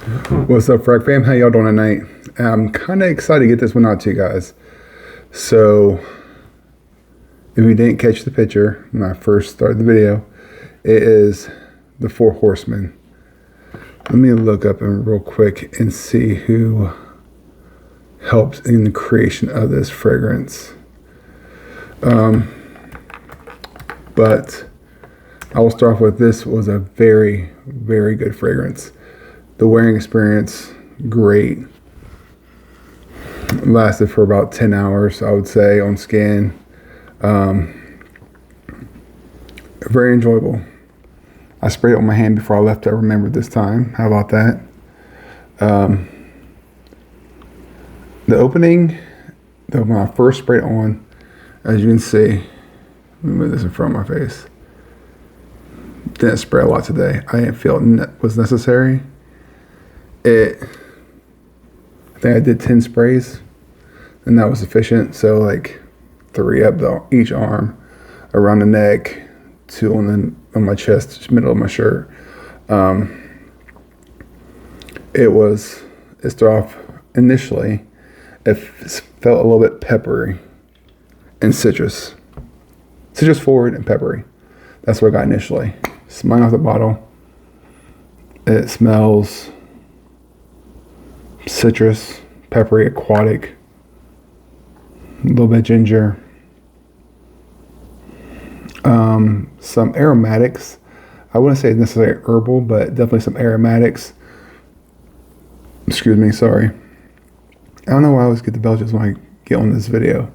What's up, Frag fam? How y'all doing tonight? I'm kind of excited to get this one out to you guys. So, if you didn't catch the picture when I first started the video, it is the Four Horsemen. Let me look up and real quick and see who helped in the creation of this fragrance. But I will start off with, this was a very, very good fragrance. The wearing experience, great. It lasted for about 10 hours, I would say, on skin. Very enjoyable. I sprayed it on my hand before I left. I remembered this time. How about that? The opening, when I first sprayed it on, as you can see, let me move this in front of my face. Didn't spray a lot today. I didn't feel it was necessary. I think I did 10 sprays, and that was sufficient. So like 3 up each arm, around the neck, 2 on my chest, just middle of my shirt. It started off initially, it felt a little bit peppery and citrus forward and peppery. That's what I got initially. Smelling off the bottle, it smells citrus, peppery, aquatic, a little bit ginger, some aromatics. I wouldn't say necessarily herbal, but definitely some aromatics. Excuse me, sorry. I don't know why I always get the belches when I get on this video,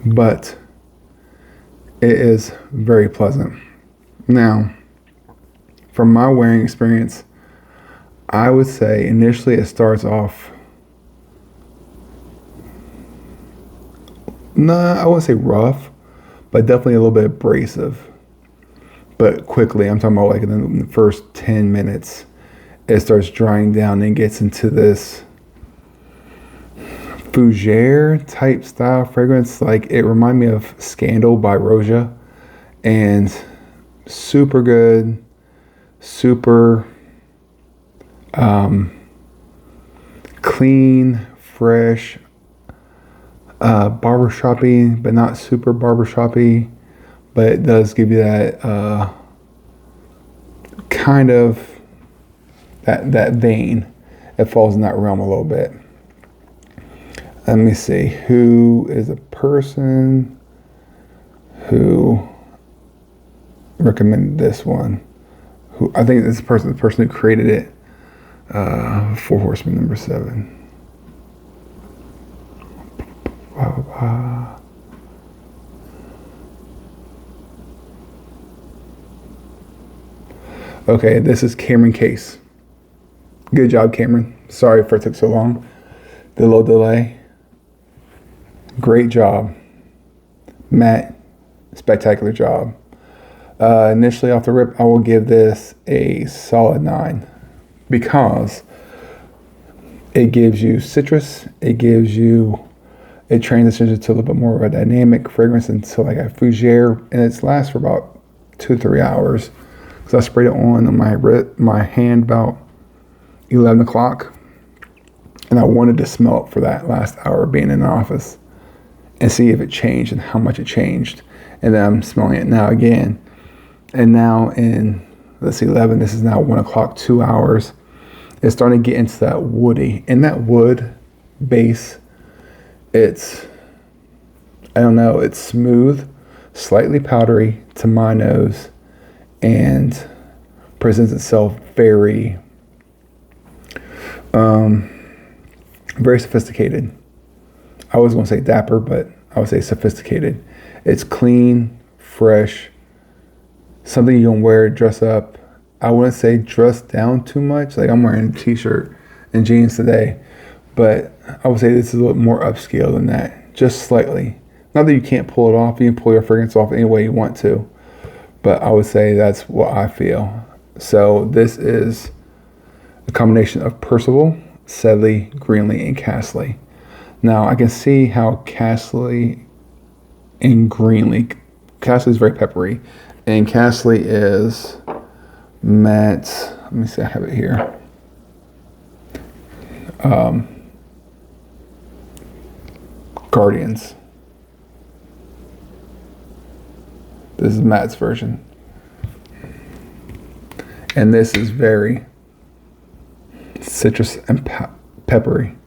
but it is very pleasant. Now, from my wearing experience, I would say initially it starts off, I wouldn't say rough, but definitely a little bit abrasive. But quickly, I'm talking about like in the first 10 minutes, it starts drying down and gets into this fougere type style fragrance. Like, it reminded me of Scandal by Roja, and super good, super clean, fresh, barbershoppy, but not super barbershoppy, but it does give you that kind of that vein. It falls in that realm a little bit. Let me see, who is a person who recommended this one? Who I think this person, the person who created it, Four Horseman number 7. Okay, this is Cameron Case. Good job, Cameron. Sorry if it took so long. The little delay. Great job. Matt, spectacular job. Initially off the rip, I will give this a solid 9 because it gives you citrus. It transitions to a little bit more of a dynamic fragrance until like a fougere, and it lasts for about 2-3 hours. Because I sprayed it on my hand about 11 o'clock, and I wanted to smell it for that last hour of being in the office and see if it changed and how much it changed. And then I'm smelling it now again. And now in, let's see, 11, this is now 1 o'clock, 2 hours. It's starting to get into that woody. And that wood base, it's smooth, slightly powdery to my nose, and presents itself very, very sophisticated. I was going to say dapper, but I would say sophisticated. It's clean, fresh, something you can wear, dress up. I wouldn't say dress down too much. Like, I'm wearing a t-shirt and jeans today, but I would say this is a little more upscale than that, just slightly. Not that you can't pull it off. You can pull your fragrance off any way you want to, but I would say that's what I feel. So this is a combination of Percival, Sedley, Greenlee, and Castley. Now, I can see how Castley and Greenlee, Castley is very peppery, and Castley is matte let me see, I have it here. Guardians. This is Matt's version. And this is very citrus and peppery.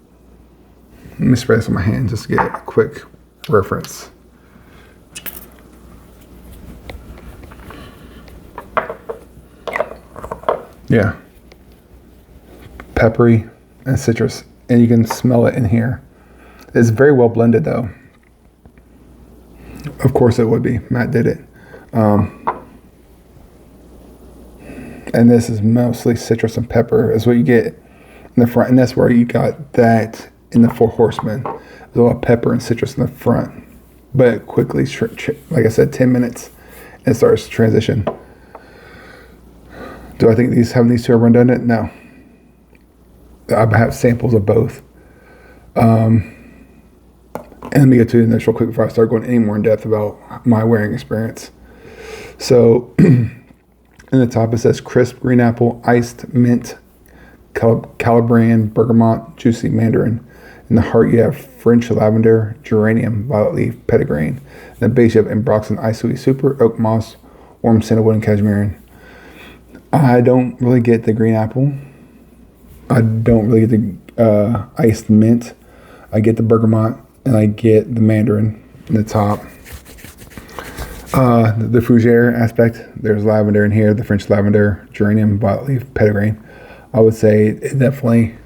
Let me spray this on my hand just to get a quick reference. Yeah. Peppery and citrus. And you can smell it in here. It's very well blended though. Of course it would be. Matt did it. And this is mostly citrus and pepper is what you get in the front. And that's where you got that in the Four Horseman. There's a lot of pepper and citrus in the front. But it quickly, like I said, 10 minutes, and it starts to transition. Do I think having these two are redundant? No. I have samples of both. And let me get to this real quick before I start going any more in depth about my wearing experience. So, in the top it says crisp green apple, iced mint, Calabrian, bergamot, juicy mandarin. In the heart you have French lavender, geranium, violet leaf, petitgrain. In the base you have Ambroxan, ice sweet super, oak moss, warm sandalwood, and cashmere. I don't really get the green apple. I don't really get the iced mint. I get the bergamot, and I get the mandarin in the top. The fougere aspect, there's lavender in here, the French lavender, geranium, violet leaf, petitgrain. I would say it definitely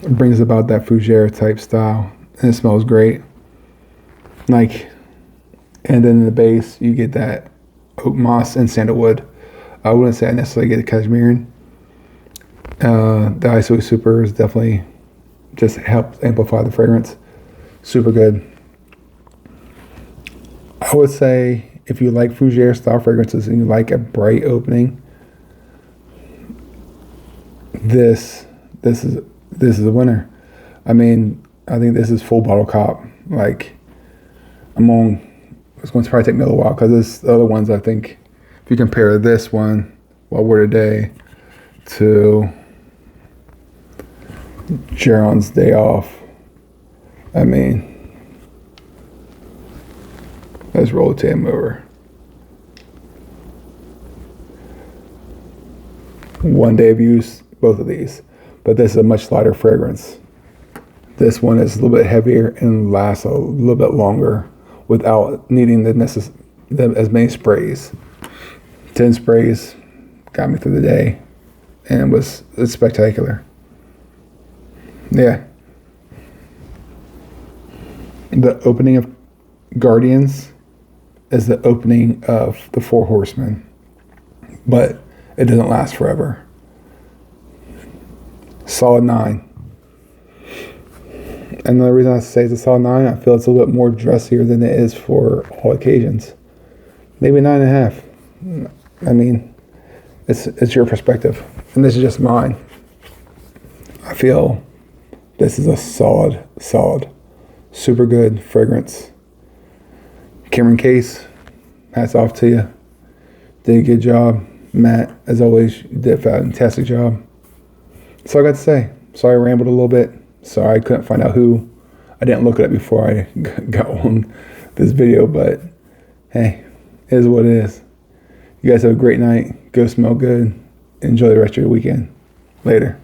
brings about that fougere type style, and it smells great. And then in the base, you get that oak moss and sandalwood. I wouldn't say I necessarily get the cashmere. The ice sweet super is definitely just helps amplify the fragrance. Super good. I would say if you like fougere style fragrances and you like a bright opening, this is a winner. I mean, I think this is full bottle cop. It's going to probably take me a little while because the other ones, I think, if you compare this one, What Word Today, to Jaron's Day Off, I mean, let's roll the tape over. One day of use, both of these, but this is a much lighter fragrance. This one is a little bit heavier and lasts a little bit longer without needing as many sprays. 10 sprays got me through the day, and it's spectacular. Yeah. The opening of Guardians is the opening of the Four Horsemen, but it doesn't last forever. Solid 9. And the reason I say it's a solid 9, I feel it's a little bit more dressier than it is for all occasions. Maybe 9.5. I mean, it's your perspective, and this is just mine. I feel this is a solid, super good fragrance. Cameron Case, hats off to you. Did a good job. Matt, as always, you did a fantastic job. That's all I got to say. Sorry I rambled a little bit. Sorry I couldn't find out who. I didn't look at it before I got on this video, but hey, it is what it is. You guys have a great night. Go smell good. Enjoy the rest of your weekend. Later.